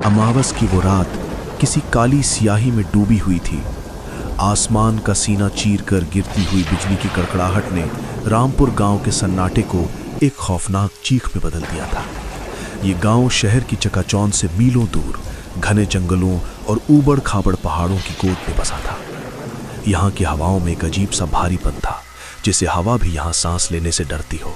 अमावस की वो रात किसी काली स्याही में डूबी हुई थी। आसमान का सीना चीरकर गिरती हुई बिजली की कड़कड़ाहट ने रामपुर गांव के सन्नाटे को एक खौफनाक चीख में बदल दिया था। ये गांव शहर की चकाचौंध से मीलों दूर घने जंगलों और ऊबड़ खाबड़ पहाड़ों की गोद में बसा था। यहाँ की हवाओं में एक अजीब सा भारीपन था, जिसे हवा भी यहाँ सांस लेने से डरती हो।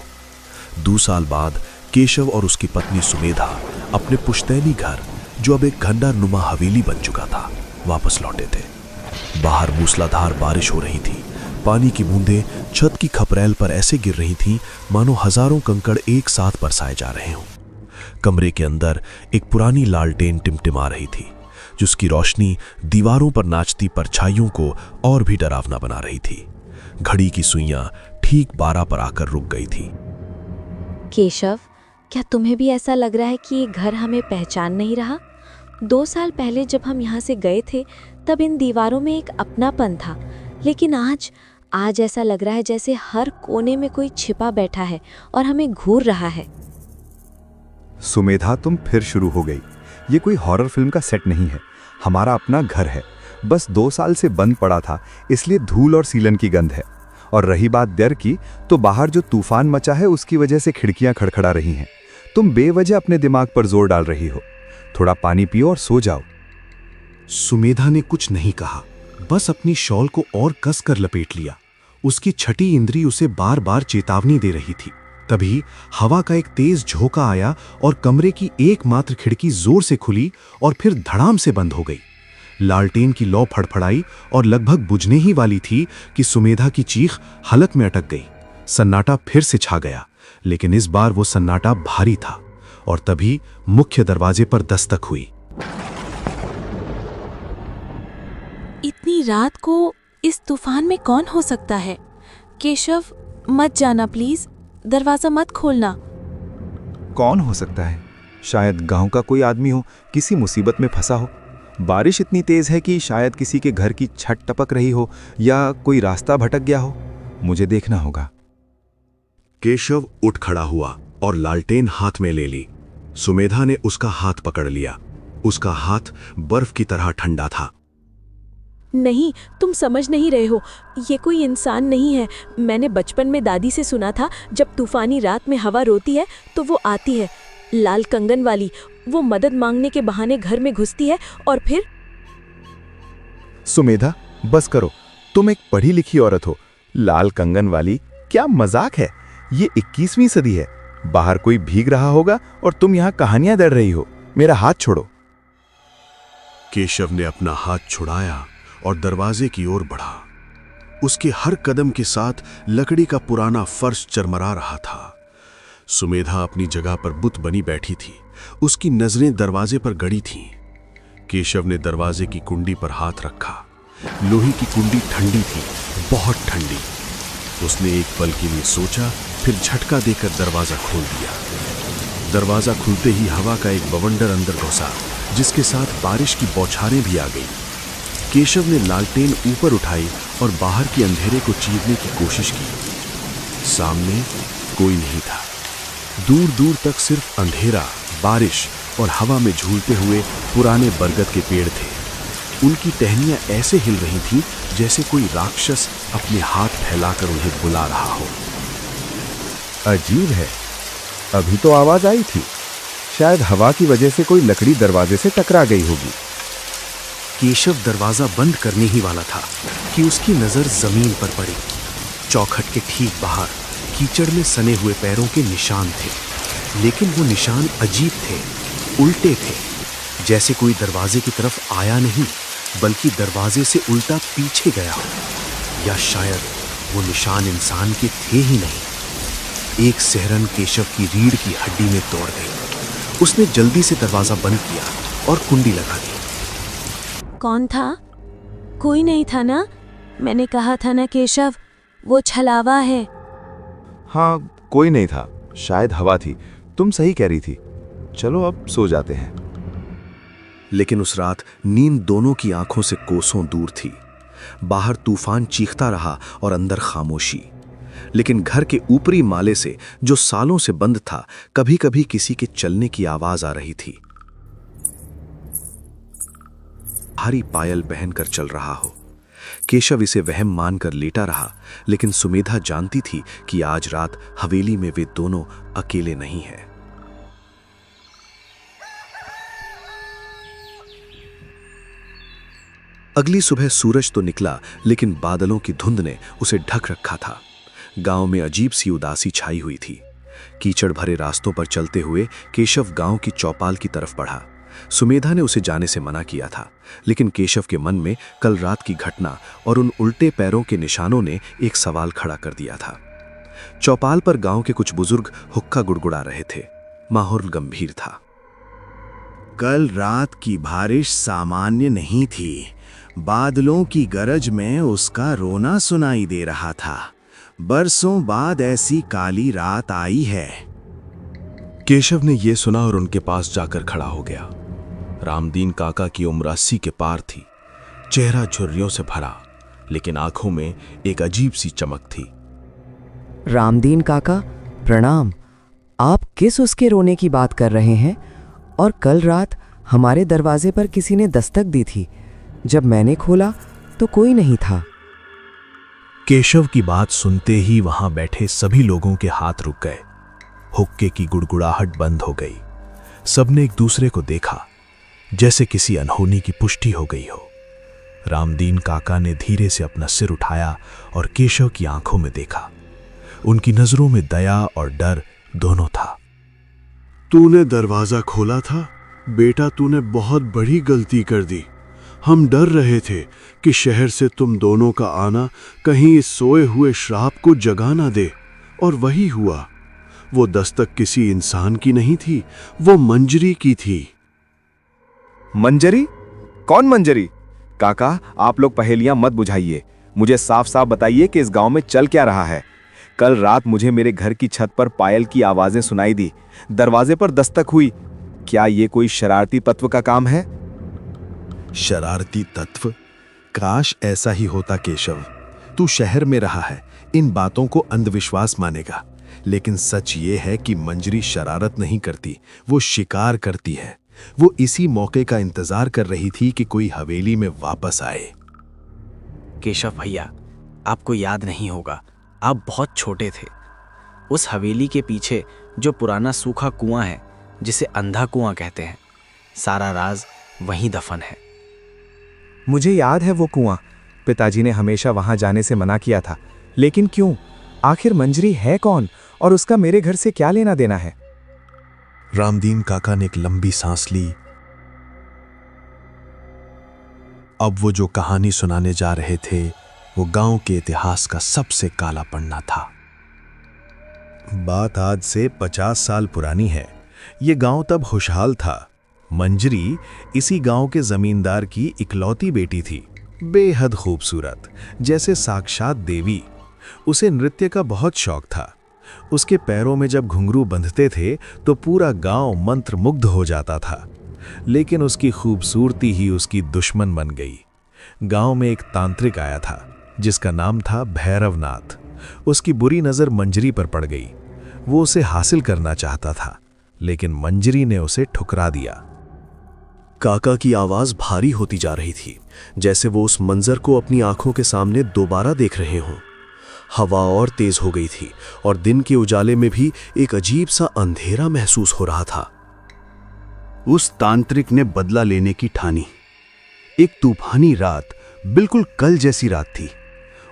2 साल बाद केशव और उसकी पत्नी सुमेधा अपने पुश्तैनी घर, जो अब एक खंडर नुमा हवेली बन चुका था, वापस लौटे थे। बाहर मूसलाधार बारिश हो रही थी। पानी की बूंदें छत की खपरेल पर ऐसे गिर रही थीं मानो हजारों कंकड़ एक साथ बरसाए जा रहे हों। कमरे के अंदर एक पुरानी लालटेन टिमटिमा रही थी, जिसकी रोशनी दीवारों पर नाचती परछाइयों को और भी डरावना बना रही थी। घड़ी की सुइयां ठीक 12 पर आकर रुक गई थी। केशव, क्या तुम्हें भी ऐसा लग रहा है कि ये घर हमें पहचान नहीं रहा? 2 साल पहले जब हम यहाँ से गए थे तब इन दीवारों में एक अपनापन था, लेकिन आज ऐसा लग रहा है जैसे हर कोने में कोई छिपा बैठा है और हमें घूर रहा है। सुमेधा, तुम फिर शुरू हो गई। ये कोई हॉरर फिल्म का सेट नहीं है, हमारा अपना घर है। बस 2 साल से बंद पड़ा था, इसलिए धूल और सीलन की गंध है। और रही बात डर की, तो बाहर जो तूफान मचा है उसकी वजह से खिड़कियां खड़खड़ा रही हैं। तुम बेवजह अपने दिमाग पर जोर डाल रही हो। थोड़ा पानी पियो और सो जाओ। सुमेधा ने कुछ नहीं कहा, बस अपनी शॉल को और कसकर लपेट लिया। उसकी छठी इंद्री उसे बार बार चेतावनी दे रही थी। तभी हवा का एक तेज झोंका आया और कमरे की एकमात्र खिड़की जोर से खुली और फिर धड़ाम से बंद हो गई। लालटेन की लौ फड़फड़ाई और लगभग बुझने ही वाली थी कि सुमेधा की चीख हलक में अटक गई। सन्नाटा फिर से छा गया, लेकिन इस बार वो सन्नाटा भारी था। और तभी मुख्य दरवाजे पर दस्तक हुई। इतनी रात को इस तूफान में कौन हो सकता है? केशव, मत जाना प्लीज, दरवाजा मत खोलना। कौन हो सकता है? शायद गांव का कोई आदमी हो, किसी मुसीबत में फंसा हो। बारिश इतनी तेज है कि शायद किसी के घर की छत टपक रही हो या कोई रास्ता भटक गया हो। मुझे देखना होगा। केशव उठ खड़ा हुआ और लालटेन हाथ में ले ली। सुमेधा ने उसका हाथ पकड़ लिया। उसका हाथ बर्फ की तरह ठंडा था। नहीं, तुम समझ नहीं रहे हो, ये कोई इंसान नहीं है। मैंने बचपन में दादी से सुना था, जब तूफानी रात में हवा रोती है तो वो आती है, लाल कंगन वाली। वो मदद मांगने के बहाने घर में घुसती है और फिर। सुमेधा, बस करो, तुम एक पढ़ी लिखी औरत हो। लाल कंगन वाली, क्या मजाक है? ये 21वीं सदी है। बाहर कोई भीग रहा होगा और तुम यहाँ कहानियां दड़ रही हो। मेरा हाथ छोड़ो। केशव ने अपना हाथ छुड़ाया और दरवाजे की ओर बढ़ा। उसके हर कदम के साथ लकड़ी का पुराना फर्श चरमरा रहा था। सुमेधा अपनी जगह पर बुत बनी बैठी थी। उसकी नजरें दरवाजे पर गड़ी थीं। केशव ने दरवाजे की कुंडी पर हाथ रखा। लोहे की कुंडी ठंडी थी, बहुत ठंडी। उसने एक पल के लिए सोचा, फिर झटका देकर दरवाजा खोल दिया। दरवाजा खुलते ही हवा का एक बवंडर अंदर घुसा, जिसके साथ बारिश की बौछारें भी आ गई। केशव ने लालटेन ऊपर उठाई और बाहर के अंधेरे को चीरने की कोशिश की। सामने कोई नहीं था। दूर दूर तक सिर्फ अंधेरा, बारिश और हवा में झूलते हुए पुराने बरगद के पेड़ थे। उनकी टहनियां ऐसे हिल रही थीं जैसे कोई राक्षस अपने हाथ फैलाकर उन्हें बुला रहा हो। अजीब है, अभी तो आवाज आई थी। शायद हवा की वजह से कोई लकड़ी दरवाजे से टकरा गई होगी। केशव दरवाजा बंद करने ही वाला था कि उसकी नजर जमीन पर पड़ी। चौखट के ठीक बाहर कीचड़ में सने हुए पैरों के निशान थे, लेकिन वो निशान अजीब थे, उल्टे थे, जैसे कोई दरवाजे की तरफ आया नहीं बल्कि दरवाजे से उल्टा पीछे गया हो। या शायद वो निशान इंसान के थे ही नहीं। एक सिहरन केशव की रीढ़ की हड्डी में तोड़ गई। उसने जल्दी से दरवाजा बंद किया और कुंडी लगा दी। कौन था? कोई नहीं था ना? मैंने कहा था ना केशव, वो छलावा है। हाँ, कोई नहीं था, शायद हवा थी। तुम सही कह रही थी। चलो अब सो जाते हैं। लेकिन उस रात नींद दोनों की आंखों से कोसों दूर थी। बाहर तूफान चीखता रहा और अंदर खामोशी। लेकिन घर के ऊपरी माले से, जो सालों से बंद था, कभी कभी किसी के चलने की आवाज आ रही थी। भारी पायल पहनकर चल रहा हो। केशव इसे वहम मानकर लेटा रहा, लेकिन सुमेधा जानती थी कि आज रात हवेली में वे दोनों अकेले नहीं हैं। अगली सुबह सूरज तो निकला, लेकिन बादलों की धुंध ने उसे ढक रखा था। गांव में अजीब सी उदासी छाई हुई थी। कीचड़ भरे रास्तों पर चलते हुए केशव गांव की चौपाल की तरफ बढ़ा। सुमेधा ने उसे जाने से मना किया था, लेकिन केशव के मन में कल रात की घटना और उन उल्टे पैरों के निशानों ने एक सवाल खड़ा कर दिया था। चौपाल पर गांव के कुछ बुजुर्ग हुक्का गुड़गुड़ा रहे थे। माहौल गंभीर था। कल रात की बारिश सामान्य नहीं थी। बादलों की गरज में उसका रोना सुनाई दे रहा था। बरसों बाद ऐसी काली रात आई है। केशव ने यह सुना और उनके पास जाकर खड़ा हो गया। रामदीन काका की उम्र 80 के पार थी। चेहरा झुर्रियों से भरा, लेकिन आंखों में एक अजीब सी चमक थी। रामदीन काका, प्रणाम। आप किस उसके रोने की बात कर रहे हैं? और कल रात हमारे दरवाजे पर किसी ने दस्तक दी थी। जब मैंने खोला तो कोई नहीं था। केशव की बात सुनते ही वहां बैठे सभी लोगों के हाथ रुक गए। हुक्के की गुड़गुड़ाहट बंद हो गई। सबने एक दूसरे को देखा, जैसे किसी अनहोनी की पुष्टि हो गई हो। रामदीन काका ने धीरे से अपना सिर उठाया और केशव की आंखों में देखा। उनकी नजरों में दया और डर दोनों था। तूने दरवाजा खोला था बेटा, तूने बहुत बड़ी गलती कर दी। हम डर रहे थे कि शहर से तुम दोनों का आना कहीं इस सोए हुए श्राप को जगा ना दे, और वही हुआ। वो दस्तक किसी इंसान की नहीं थी, वो मंजरी की थी। मंजरी? कौन मंजरी? काका, आप लोग पहेलियां मत बुझाइए। मुझे साफ साफ बताइए कि इस गांव में चल क्या रहा है। कल रात मुझे मेरे घर की छत पर पायल की आवाजें सुनाई दी, दरवाजे पर दस्तक हुई। क्या ये कोई शरारती तत्व का काम है? शरारती तत्व? काश ऐसा ही होता केशव। तू शहर में रहा है, इन बातों को अंधविश्वास मानेगा, लेकिन सच ये है कि मंजरी शरारत नहीं करती, वो शिकार करती है। वो इसी मौके का इंतजार कर रही थी कि कोई हवेली में वापस आए। केशव भैया, आपको याद नहीं होगा, आप बहुत छोटे थे। उस हवेली के पीछे जो पुराना सूखा कुआं है, जिसे अंधा कुआं कहते हैं, सारा राज वहीं दफन है। मुझे याद है वो कुआं। पिताजी ने हमेशा वहां जाने से मना किया था, लेकिन क्यों? आखिर मंजरी है कौन और उसका मेरे घर से क्या लेना देना है? रामदीन काका ने एक लंबी सांस ली। अब वो जो कहानी सुनाने जा रहे थे, वो गांव के इतिहास का सबसे काला पन्ना था। बात आज से 50 साल पुरानी है। ये गांव तब खुशहाल था। मंजरी इसी गांव के जमींदार की इकलौती बेटी थी, बेहद खूबसूरत, जैसे साक्षात देवी। उसे नृत्य का बहुत शौक था। उसके पैरों में जब घुंघरू बंधते थे तो पूरा गांव मंत्रमुग्ध हो जाता था। लेकिन उसकी खूबसूरती ही उसकी दुश्मन बन गई। गांव में एक तांत्रिक आया था जिसका नाम था भैरवनाथ। उसकी बुरी नज़र मंजरी पर पड़ गई। वो उसे हासिल करना चाहता था, लेकिन मंजरी ने उसे ठुकरा दिया। काका की आवाज भारी होती जा रही थी, जैसे वो उस मंजर को अपनी आंखों के सामने दोबारा देख रहे हों। हवा और तेज हो गई थी और दिन के उजाले में भी एक अजीब सा अंधेरा महसूस हो रहा था। उस तांत्रिक ने बदला लेने की ठानी। एक तूफानी रात, बिल्कुल कल जैसी रात थी।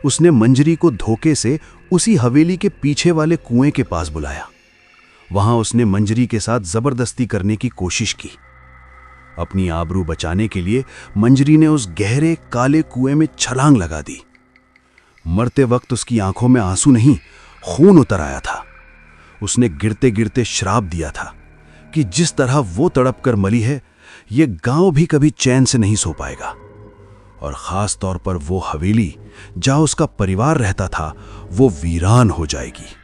उसने मंजरी को धोखे से उसी हवेली के पीछे वाले कुएं के पास बुलाया। वहां उसने मंजरी के साथ जबरदस्ती करने की कोशिश की। अपनी आबरू बचाने के लिए मंजरी ने उस गहरे काले कुएं में छलांग लगा दी। मरते वक्त उसकी आंखों में आंसू नहीं, खून उतर आया था। उसने गिरते गिरते श्राप दिया था कि जिस तरह वो तड़प कर मरी है, ये गांव भी कभी चैन से नहीं सो पाएगा। और खास तौर पर वो हवेली जहां उसका परिवार रहता था, वो वीरान हो जाएगी।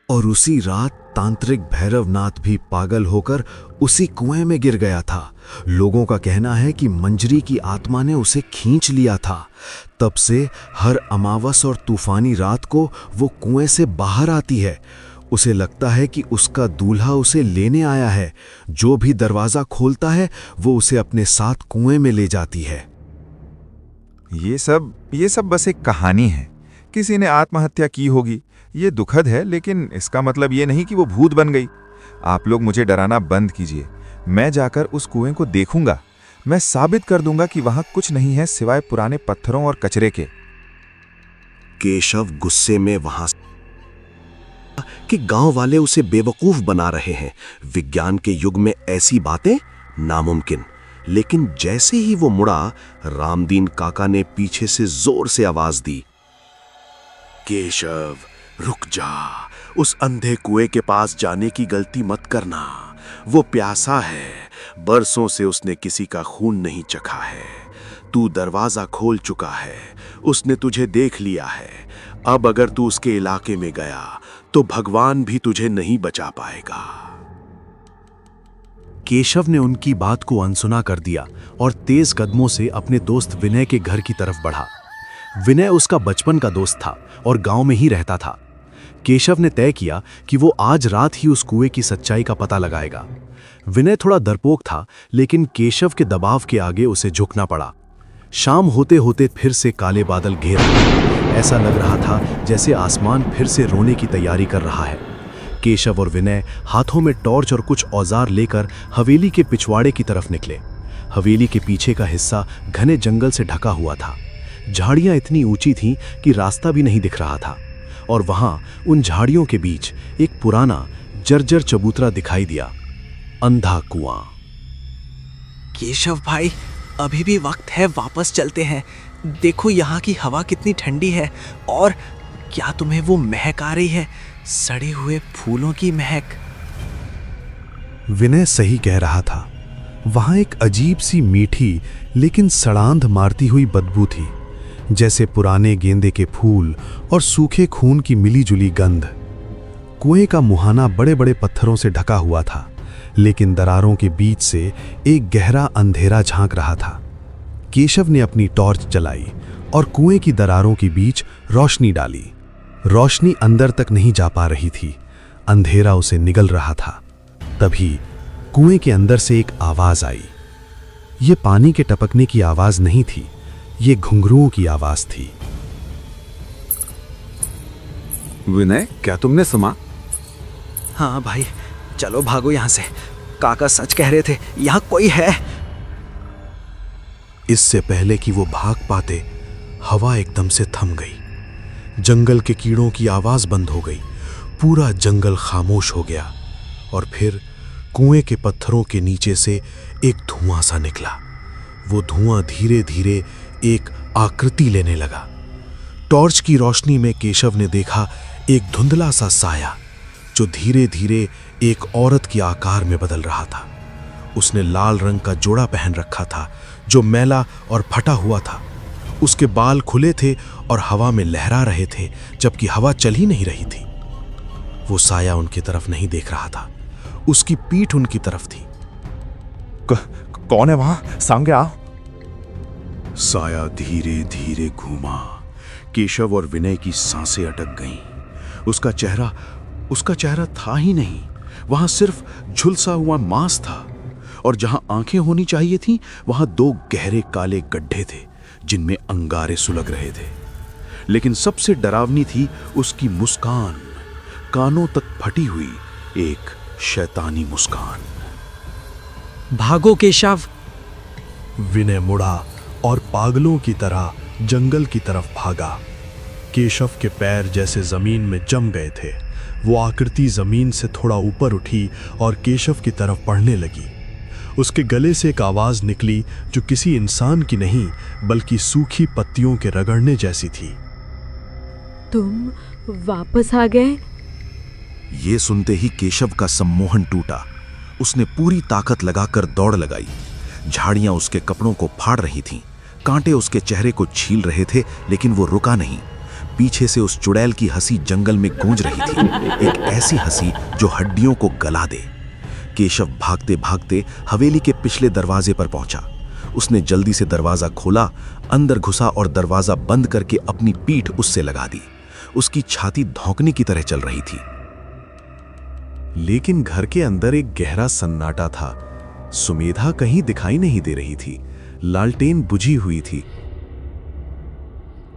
और उसी रात तांत्रिक भैरवनाथ भी पागल होकर उसी कुएं में गिर गया था। लोगों का कहना है कि मंजरी की आत्मा ने उसे खींच लिया था। तब से हर अमावस और तूफानी रात को वो कुएं से बाहर आती है। उसे लगता है कि उसका दूल्हा उसे लेने आया है। जो भी दरवाजा खोलता है वो उसे अपने साथ कुएं में ले जाती है। ये सब बस एक कहानी है। किसी ने आत्महत्या की होगी। ये दुखद है, लेकिन इसका मतलब ये नहीं कि वो भूत बन गई। आप लोग मुझे डराना बंद कीजिए। मैं जाकर उस कुएं को देखूंगा। मैं साबित कर दूंगा कि वहां कुछ नहीं है सिवाय पुराने पत्थरों और कचरे के। केशव गुस्से में वहां कि गांव वाले उसे बेवकूफ बना रहे हैं। विज्ञान के युग में ऐसी बातें नामुमकिन। लेकिन जैसे ही वो मुड़ा, रामदीन काका ने पीछे से जोर से आवाज दी, केशव रुक जा, उस अंधे कुएं के पास जाने की गलती मत करना। वो प्यासा है, बरसों से उसने किसी का खून नहीं चखा है। तू दरवाजा खोल चुका है, उसने तुझे देख लिया है। अब अगर तू उसके इलाके में गया तो भगवान भी तुझे नहीं बचा पाएगा। केशव ने उनकी बात को अनसुना कर दिया और तेज कदमों से अपने दोस्त विनय के घर की तरफ बढ़ा। विनय उसका बचपन का दोस्त था और गांव में ही रहता था। केशव ने तय किया कि वो आज रात ही उस कुएं की सच्चाई का पता लगाएगा। विनय थोड़ा डरपोक था, लेकिन केशव के दबाव के आगे उसे झुकना पड़ा। शाम होते होते फिर से काले बादल घेर आए। ऐसा लग रहा था जैसे आसमान फिर से रोने की तैयारी कर रहा है। केशव और विनय हाथों में टॉर्च और कुछ औजार लेकर हवेली के पिछवाड़े की तरफ निकले। हवेली के पीछे का हिस्सा घने जंगल से ढका हुआ था। झाड़ियां इतनी ऊंची थीं कि रास्ता भी नहीं दिख रहा था, और वहां उन झाड़ियों के बीच एक पुराना जर्जर चबूतरा दिखाई दिया, अंधा कुआं। केशव भाई, अभी भी वक्त है, वापस चलते हैं। देखो यहाँ की हवा कितनी ठंडी है, और क्या तुम्हें वो महक आ रही है, सड़े हुए फूलों की महक। विनय सही कह रहा था। वहां एक अजीब सी मीठी लेकिन सड़ांध मारती हुई बदबू थी, जैसे पुराने गेंदे के फूल और सूखे खून की मिलीजुली गंध। कुएं का मुहाना बड़े बड़े पत्थरों से ढका हुआ था, लेकिन दरारों के बीच से एक गहरा अंधेरा झांक रहा था। केशव ने अपनी टॉर्च जलाई और कुएं की दरारों के बीच रोशनी डाली। रोशनी अंदर तक नहीं जा पा रही थी, अंधेरा उसे निगल रहा था। तभी कुएं के अंदर से एक आवाज आई। ये पानी के टपकने की आवाज नहीं थी, ये घुंघरुओं की आवाज थी। विनय, क्या तुमने सुना? हाँ भाई, चलो भागो यहाँ से। काका सच कह रहे थे, यहाँ कोई है। इससे पहले कि वो भाग पाते, हवा एकदम से थम गई। जंगल के कीड़ों की आवाज बंद हो गई। पूरा जंगल खामोश हो गया, और फिर कुएं के पत्थरों के नीचे से एक धुआं सा निकला। वो धुआं धीरे धीरे एक आकृति लेने लगा। टॉर्च की रोशनी में केशव ने देखा एक धुंधला सा साया, जो धीरे धीरे एक औरत के आकार में बदल रहा था। उसने लाल रंग का जोड़ा पहन रखा था, जो मैला और फटा हुआ था। उसके बाल खुले थे और हवा में लहरा रहे थे, जबकि हवा चल ही नहीं रही थी। वो साया उनकी तरफ नहीं देख रहा था, उसकी पीठ उनकी तरफ थी। कौन है वहां? सामने आओ। साया धीरे धीरे घूमा। केशव और विनय की सांसें अटक गईं। उसका चेहरा था ही नहीं, वहां सिर्फ झुलसा हुआ मांस था, और जहां आंखें होनी चाहिए थीं, वहां दो गहरे काले गड्ढे थे जिनमें अंगारे सुलग रहे थे। लेकिन सबसे डरावनी थी उसकी मुस्कान, कानों तक फटी हुई एक शैतानी मुस्कान। भागो केशव। विनय मुड़ा और पागलों की तरह जंगल की तरफ भागा। केशव के पैर जैसे जमीन में जम गए थे। वो आकृति जमीन से थोड़ा ऊपर उठी और केशव की तरफ बढ़ने लगी। उसके गले से एक आवाज निकली जो किसी इंसान की नहीं, बल्कि सूखी पत्तियों के रगड़ने जैसी थी। तुम वापस आ गए? ये सुनते ही केशव का सम्मोहन टूटा। उसने पूरी ताकत लगाकर दौड़ लगाई। झाड़ियां उसके कपड़ों को फाड़ रही थीं, कांटे उसके चेहरे को छील रहे थे, लेकिन वो रुका नहीं। पीछे से उस चुड़ैल की हंसी जंगल में गूंज रही थी, एक ऐसी हंसी जो हड्डियों को गला दे। केशव भागते भागते हवेली के पिछले दरवाजे पर पहुंचा। उसने जल्दी से दरवाजा खोला, अंदर घुसा और दरवाजा बंद करके अपनी पीठ उससे लगा दी। उसकी छाती धौंकने की तरह चल रही थी। लेकिन घर के अंदर एक गहरा सन्नाटा था। सुमेधा कहीं दिखाई नहीं दे रही थी। लालटेन बुझी हुई थी।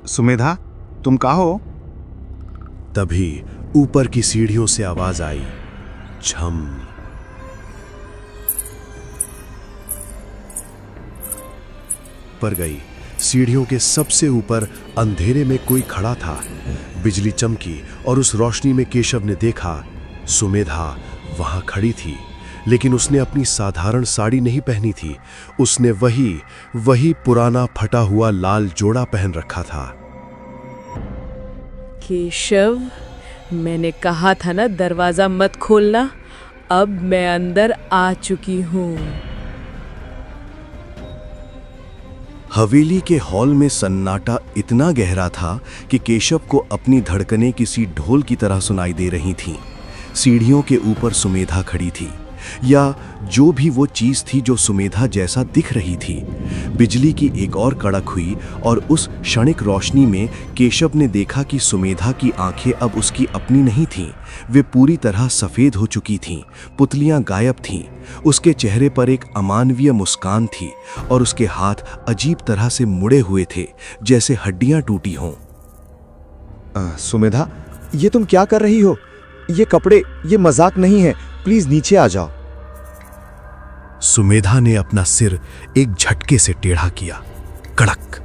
सुमेधा, तुम कहाँ हो? तभी ऊपर की सीढ़ियों से आवाज आई, झम। पर गई। सीढ़ियों के सबसे ऊपर अंधेरे में कोई खड़ा था। बिजली चमकी और उस रोशनी में केशव ने देखा सुमेधा वहां खड़ी थी, लेकिन उसने अपनी साधारण साड़ी नहीं पहनी थी। उसने वही पुराना फटा हुआ लाल जोड़ा पहन रखा था। केशव, मैंने कहा था ना दरवाजा मत खोलना। अब मैं अंदर आ चुकी हूँ। हवेली के हॉल में सन्नाटा इतना गहरा था कि केशव को अपनी धड़कनें किसी ढोल की तरह सुनाई दे रही थीं। सीढ़ियों के ऊपर सुमेधा खड़ी थी, या जो भी वो चीज थी जो सुमेधा जैसा दिख रही थी। बिजली की एक और कड़क हुई और उस क्षणिक रोशनी में केशव ने देखा कि सुमेधा की आंखें अब उसकी अपनी नहीं थीं। वे पूरी तरह सफेद हो चुकी थीं, पुतलियां गायब थीं। उसके चेहरे पर एक अमानवीय मुस्कान थी और उसके हाथ अजीब तरह से मुड़े हुए थे, जैसे हड्डियां टूटी हों। सुमेधा, ये तुम क्या कर रही हो? ये कपड़े, ये मजाक नहीं है। प्लीज नीचे आ जाओ। सुमेधा ने अपना सिर एक झटके से टेढ़ा किया। कड़क,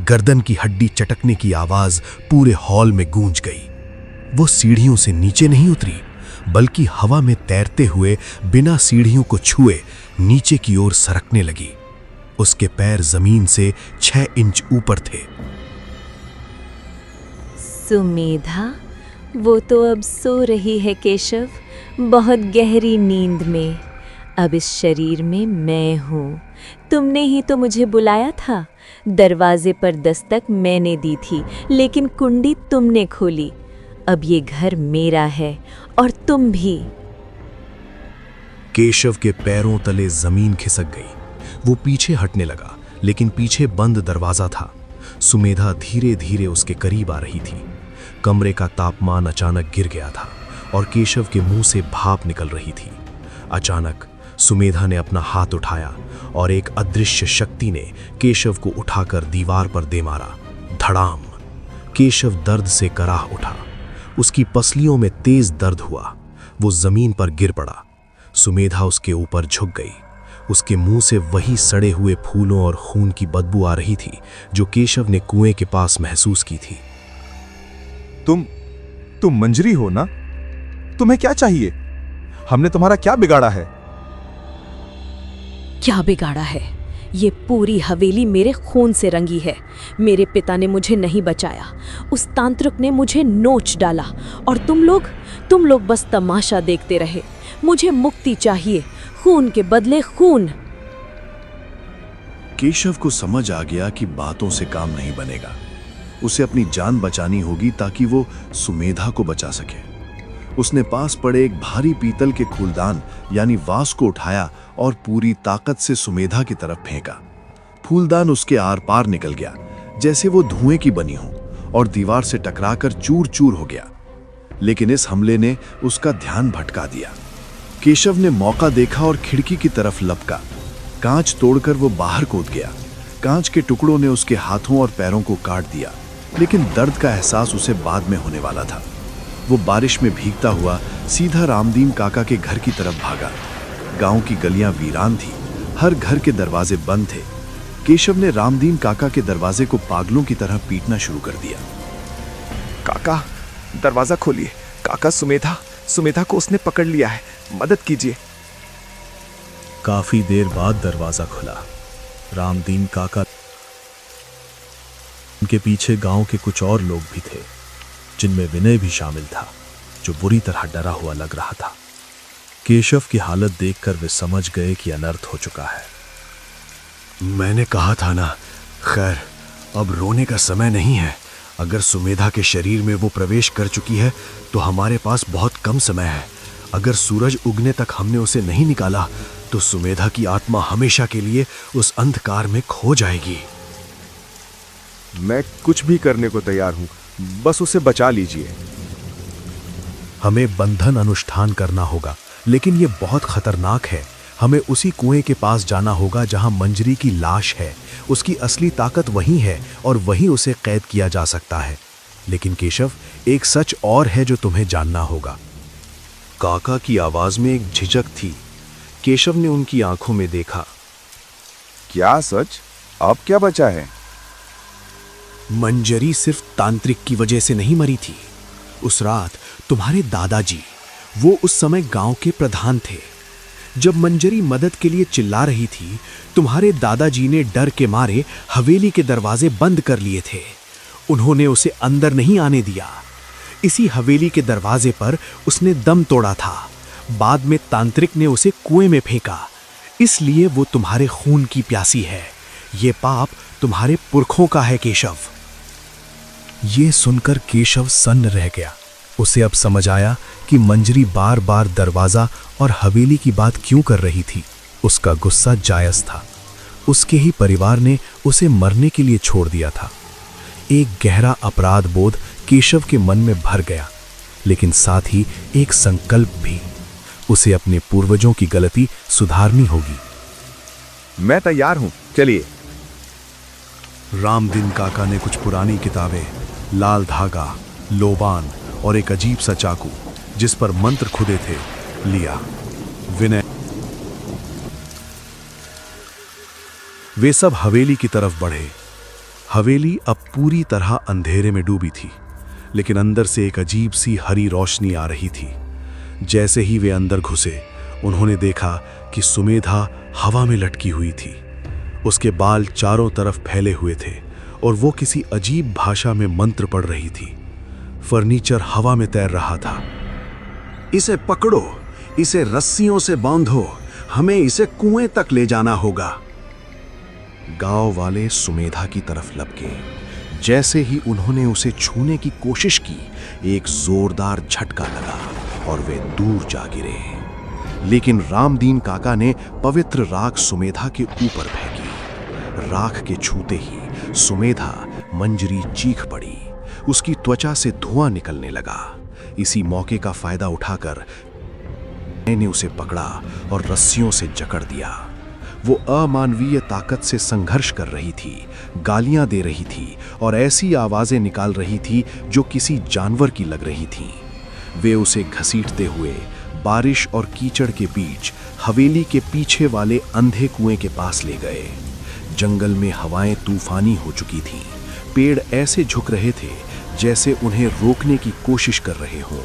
गर्दन की हड्डी चटकने की आवाज पूरे हॉल में गूंज गई। वो सीढ़ियों से नीचे नहीं उतरी, बल्कि हवा में तैरते हुए बिना सीढ़ियों को छुए नीचे की ओर सरकने लगी। उसके पैर जमीन से 6 इंच ऊपर थे। सुमेधा, वो तो अब सो रही है केशव, बहुत गहरी नींद में। अब इस शरीर में मैं हूँ। तुमने ही तो मुझे बुलाया था। दरवाजे पर दस्तक मैंने दी थी, लेकिन कुंडी तुमने खोली। अब ये घर मेरा है और तुम भी। केशव के पैरों तले जमीन खिसक गई। वो पीछे हटने लगा, लेकिन पीछे बंद दरवाजा था। सुमेधा धीरे धीरे उसके करीब आ रही थी। कमरे का तापमान अचानक गिर गया था और केशव के मुंह से भाप निकल रही थी। अचानक सुमेधा ने अपना हाथ उठाया और एक अदृश्य शक्ति ने केशव को उठाकर दीवार पर दे मारा। धड़ाम! केशव दर्द से कराह उठा। उसकी पसलियों में तेज दर्द हुआ। वो जमीन पर गिर पड़ा। सुमेधा उसके ऊपर झुक गई। उसके मुंह से वही सड़े हुए फूलों और खून की बदबू आ रही थी जो केशव ने कुएं के पास महसूस की थी। तुम मंजरी हो ना? तुम्हें क्या चाहिए? हमने तुम्हारा क्या बिगाड़ा है? क्या बिगाड़ा है? ये पूरी हवेली मेरे खून से रंगी है। मेरे पिता ने मुझे नहीं बचाया। उस तांत्रिक ने मुझे नोच डाला और तुम लोग बस तमाशा देखते रहे। मुझे मुक्ति चाहिए, खून के बदले खून। केशव को समझ आ गया कि बातों से काम नहीं बनेगा। उसे अपनी जान बचानी होगी ताकि वो सुमेधा को बचा सके। उसने पास पड़े एक भारी पीतल के फूलदान यानी वास को उठाया और पूरी ताकत से सुमेधा की तरफ फेंका। फूलदान उसके आर पार निकल गया, जैसे वो धुएं की बनी हो, और दीवार से टकराकर चूर चूर हो गया। लेकिन इस हमले ने उसका ध्यान भटका दिया। केशव ने मौका देखा और खिड़की की तरफ लपका। कांच तोड़कर वो बाहर कूद गया। कांच के टुकड़ों ने उसके हाथों और पैरों को काट दिया, लेकिन दर्द का एहसास उसे बाद में होने वाला था। वो बारिश में भीगता हुआ सीधा रामदीन काका के घर की तरफ भागा। गांव की गलियां वीरान थी, हर घर के दरवाजे बंद थे। केशव ने रामदीन काका के दरवाजे को पागलों की तरह पीटना शुरू कर दिया। काका, दरवाजा खोलिए। काका, सुमेधा को उसने पकड़ लिया है, मदद कीजिए। काफी देर बाद दरवाजा खुला। रामदीन काका, उनके पीछे गांव के कुछ और लोग भी थे, जिनमें विनय भी शामिल था, जो बुरी तरह डरा हुआ लग रहा था। केशव की हालत देखकर वे समझ गए कि अनर्थ हो चुका है। मैंने कहा था ना, खैर अब रोने का समय नहीं है। अगर सुमेधा के शरीर में वो प्रवेश कर चुकी है तो हमारे पास बहुत कम समय है। अगर सूरज उगने तक हमने उसे नहीं निकाला तो सुमेधा की आत्मा हमेशा के लिए उस अंधकार में खो जाएगी। मैं कुछ भी करने को तैयार हूं, बस उसे बचा लीजिए। हमें बंधन अनुष्ठान करना होगा लेकिन ये बहुत खतरनाक है। हमें उसी कुएं के पास जाना होगा जहां मंजरी की लाश है। उसकी असली ताकत वहीं है और वहीं उसे कैद किया जा सकता है। लेकिन केशव, एक सच और है जो तुम्हें जानना होगा। काका की आवाज में एक झिझक थी। केशव ने उनकी आंखों में देखा। क्या सच? अब क्या बचा है? मंजरी सिर्फ तांत्रिक की वजह से नहीं मरी थी। उस रात तुम्हारे दादाजी, वो उस समय गांव के प्रधान थे। जब मंजरी मदद के लिए चिल्ला रही थी, तुम्हारे दादाजी ने डर के मारे हवेली के दरवाजे बंद कर लिए थे। उन्होंने उसे अंदर नहीं आने दिया। इसी हवेली के दरवाजे पर उसने दम तोड़ा था। बाद में तांत्रिक ने उसे कुएं में फेंका। इसलिए वो तुम्हारे खून की प्यासी है। ये पाप तुम्हारे पुरखों का है केशव। ये सुनकर केशव सन्न रह गया। उसे अब समझ आया कि मंजरी बार बार दरवाजा और हवेली की बात क्यों कर रही थी। उसका गुस्सा जायज था। उसके ही परिवार ने उसे मरने के लिए छोड़ दिया था। एक गहरा अपराध बोध केशव के मन में भर गया, लेकिन साथ ही एक संकल्प भी। उसे अपने पूर्वजों की गलती सुधारनी होगी। मैं तैयार हूं, चलिए। रामदीन काका ने कुछ पुरानी किताबें, लाल धागा, लोबान और एक अजीब सा चाकू जिस पर मंत्र खुदे थे लिया। विनय, वे सब हवेली की तरफ बढ़े। हवेली अब पूरी तरह अंधेरे में डूबी थी, लेकिन अंदर से एक अजीब सी हरी रोशनी आ रही थी। जैसे ही वे अंदर घुसे, उन्होंने देखा कि सुमेधा हवा में लटकी हुई थी। उसके बाल चारों तरफ फैले हुए थे और वो किसी अजीब भाषा में मंत्र पढ़ रही थी। फर्नीचर हवा में तैर रहा था। इसे पकड़ो, इसे रस्सियों से बांधो, हमें इसे कुएं तक ले जाना होगा। गांव वाले सुमेधा की तरफ लपके। जैसे ही उन्होंने उसे छूने की कोशिश की, एक जोरदार झटका लगा और वे दूर जा गिरे। लेकिन रामदीन काका ने पवित्र राख सुमेधा के ऊपर फेंकी। राख के छूते ही सुमेधा मंजरी चीख पड़ी। उसकी त्वचा से धुआं निकलने लगा। इसी मौके का फायदा उठाकर मैंने उसे पकड़ा और रस्सियों से जकड़ दिया। वो अमानवीय ताकत से संघर्ष कर रही थी, गालियां दे रही थी और ऐसी आवाजें निकाल रही थी जो किसी जानवर की लग रही थीं। वे उसे घसीटते हुए बारिश और कीचड़ के बीच हवेली के पीछे वाले अंधे कुएं के पास ले गए। जंगल में हवाएं तूफानी हो चुकी थीं। पेड़ ऐसे झुक रहे थे जैसे उन्हें रोकने की कोशिश कर रहे हों।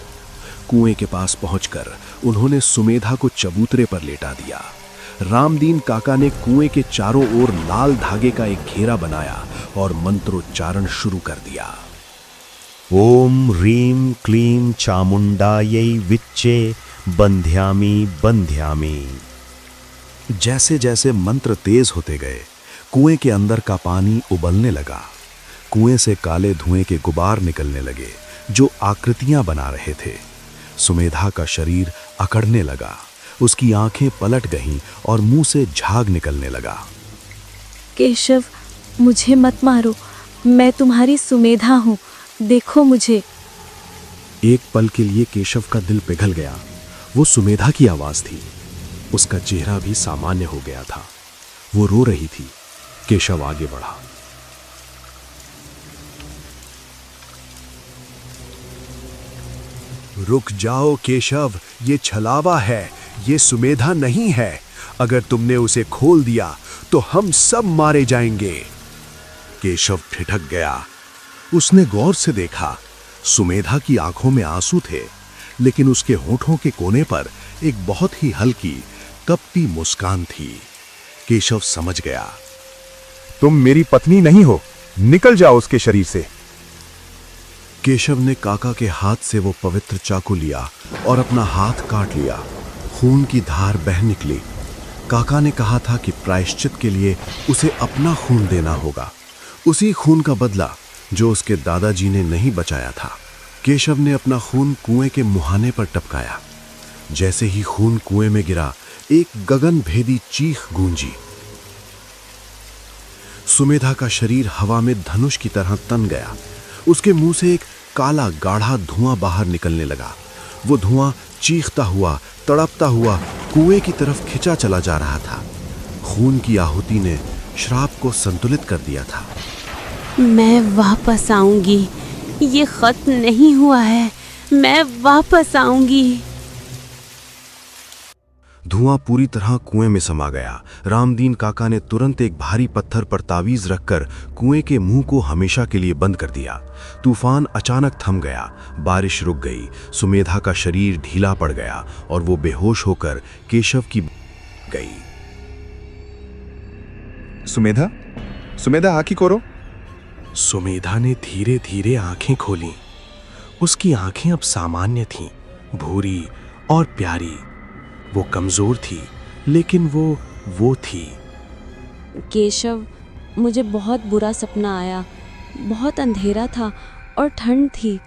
कुएं के पास पहुंचकर उन्होंने सुमेधा को चबूतरे पर लेटा दिया। रामदीन काका ने कुएं के चारों ओर लाल धागे का एक घेरा बनाया और मंत्रोच्चारण शुरू कर दिया। ओम ह्रीं क्लीं चामुंडायै विच्चे बंध्यामि बंध्यामि। जैसे जैसे मंत्र तेज होते गए, कुएं के अंदर का पानी उबलने लगा। कुएं से काले धुएं के गुबार निकलने लगे जो आकृतियां बना रहे थे। सुमेधा का शरीर अकड़ने लगा। उसकी आंखें पलट गईं और मुंह से झाग निकलने लगा। केशव, मुझे मत मारो, मैं तुम्हारी सुमेधा हूँ, देखो मुझे। एक पल के लिए केशव का दिल पिघल गया। वो सुमेधा की आवाज थी। उसका चेहरा भी सामान्य हो गया था। वो रो रही थी। केशव आगे बढ़ा। रुक जाओ केशव, ये छलावा है, ये सुमेधा नहीं है। अगर तुमने उसे खोल दिया तो हम सब मारे जाएंगे। केशव ठिठक गया। उसने गौर से देखा। सुमेधा की आंखों में आंसू थे, लेकिन उसके होठों के कोने पर एक बहुत ही हल्की कपटी मुस्कान थी। केशव समझ गया। तुम मेरी पत्नी नहीं हो, निकल जाओ उसके शरीर से। केशव ने काका के हाथ से वो पवित्र चाकू लिया और अपना हाथ काट लिया। खून की धार बह निकली। काका ने कहा था कि प्रायश्चित के लिए उसे अपना खून देना होगा, उसी खून का बदला जो उसके दादाजी ने नहीं बचाया था। केशव ने अपना खून कुएं के मुहाने पर टपकाया। जैसे ही खून कुएं में गिरा, एक गगन भेदी चीख गूंजी। सुमेधा का शरीर हवा में धनुष की तरह तन गया। उसके मुंह से एक काला गाढ़ा धुआं बाहर निकलने लगा। वो धुआं चीखता हुआ, तड़पता हुआ कुएं की तरफ खिंचा चला जा रहा था। खून की आहुति ने श्राप को संतुलित कर दिया था। मैं वापस आऊंगी, ये खत्म नहीं हुआ है, मैं वापस आऊंगी। धुआं पूरी तरह कुएं में समा गया। रामदीन काका ने तुरंत एक भारी पत्थर पर तावीज रखकर कुएं के मुंह को हमेशा के लिए बंद कर दिया। तूफान अचानक थम गया, बारिश रुक गई, सुमेधा का शरीर ढीला पड़ गया और वो बेहोश होकर केशव की गई। सुमेधा, सुमेधा आँखी खोलो। सुमेधा ने धीरे धीरे आंखें खोलीं। उसकी आंखें अब सामान्य थीं, भूरी और प्यारी। वो कमजोर थी, लेकिन वो थी। केशव, मुझे बहुत बुरा सपना आया। बहुत अंधेरा था और ठंड थी।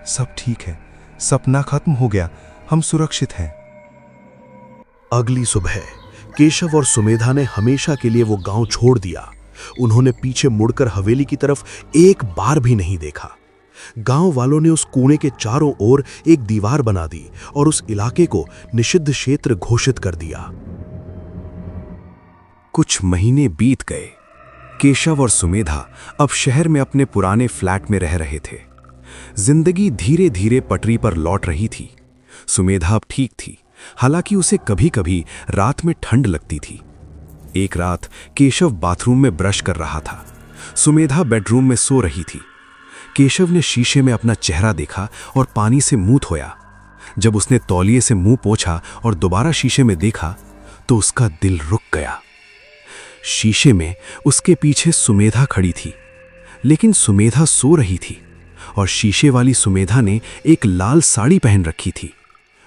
सब ठीक है, सपना खत्म हो गया, हम सुरक्षित हैं। अगली सुबह केशव और सुमेधा ने हमेशा के लिए वो गांव छोड़ दिया। उन्होंने पीछे मुड़कर हवेली की तरफ एक बार भी नहीं देखा। गांव वालों ने उस कुएं के चारों ओर एक दीवार बना दी और उस इलाके को निषिद्ध क्षेत्र घोषित कर दिया। कुछ महीने बीत गए। केशव और सुमेधा अब शहर में अपने पुराने फ्लैट में रह रहे थे। जिंदगी धीरे धीरे पटरी पर लौट रही थी। सुमेधा अब ठीक थी, हालांकि उसे कभी कभी रात में ठंड लगती थी। एक रात केशव बाथरूम में ब्रश कर रहा था। सुमेधा बेडरूम में सो रही थी। केशव ने शीशे में अपना चेहरा देखा और पानी से मुंह धोया। जब उसने तौलिए से मुंह पोंछा और दोबारा शीशे में देखा तो उसका दिल रुक गया। शीशे में उसके पीछे सुमेधा खड़ी थी, लेकिन सुमेधा सो रही थी और शीशे वाली सुमेधा ने एक लाल साड़ी पहन रखी थी।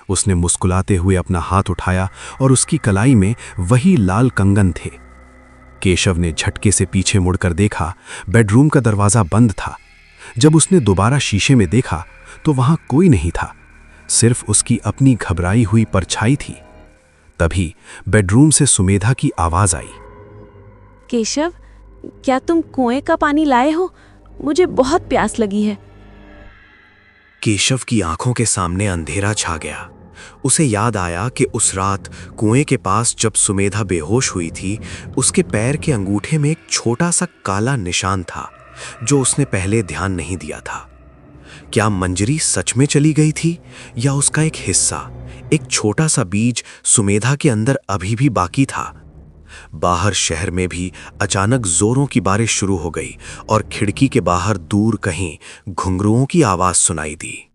उसने मुस्कुराते हुए अपना हाथ उठाया और उसकी कलाई में वही लाल कंगन थे। केशव ने झटके से पीछे मुड़कर देखा, बेडरूम का दरवाजा बंद था। जब उसने दोबारा शीशे में देखा तो वहां कोई नहीं था, सिर्फ उसकी अपनी घबराई हुई परछाई थी। तभी बेडरूम से सुमेधा की आवाज आई। केशव, क्या तुम कुएं का पानी लाए हो? मुझे बहुत प्यास लगी है। केशव की आंखों के सामने अंधेरा छा गया। उसे याद आया कि उस रात कुएं के पास जब सुमेधा बेहोश हुई थी, उसके पैर के अंगूठे में एक छोटा सा काला निशान था जो उसने पहले ध्यान नहीं दिया था। क्या मंजरी सच में चली गई थी या उसका एक हिस्सा, एक छोटा सा बीज सुमेधा के अंदर अभी भी बाकी था? बाहर शहर में भी अचानक जोरों की बारिश शुरू हो गई और खिड़की के बाहर दूर कहीं घुंघरुओं की आवाज सुनाई दी।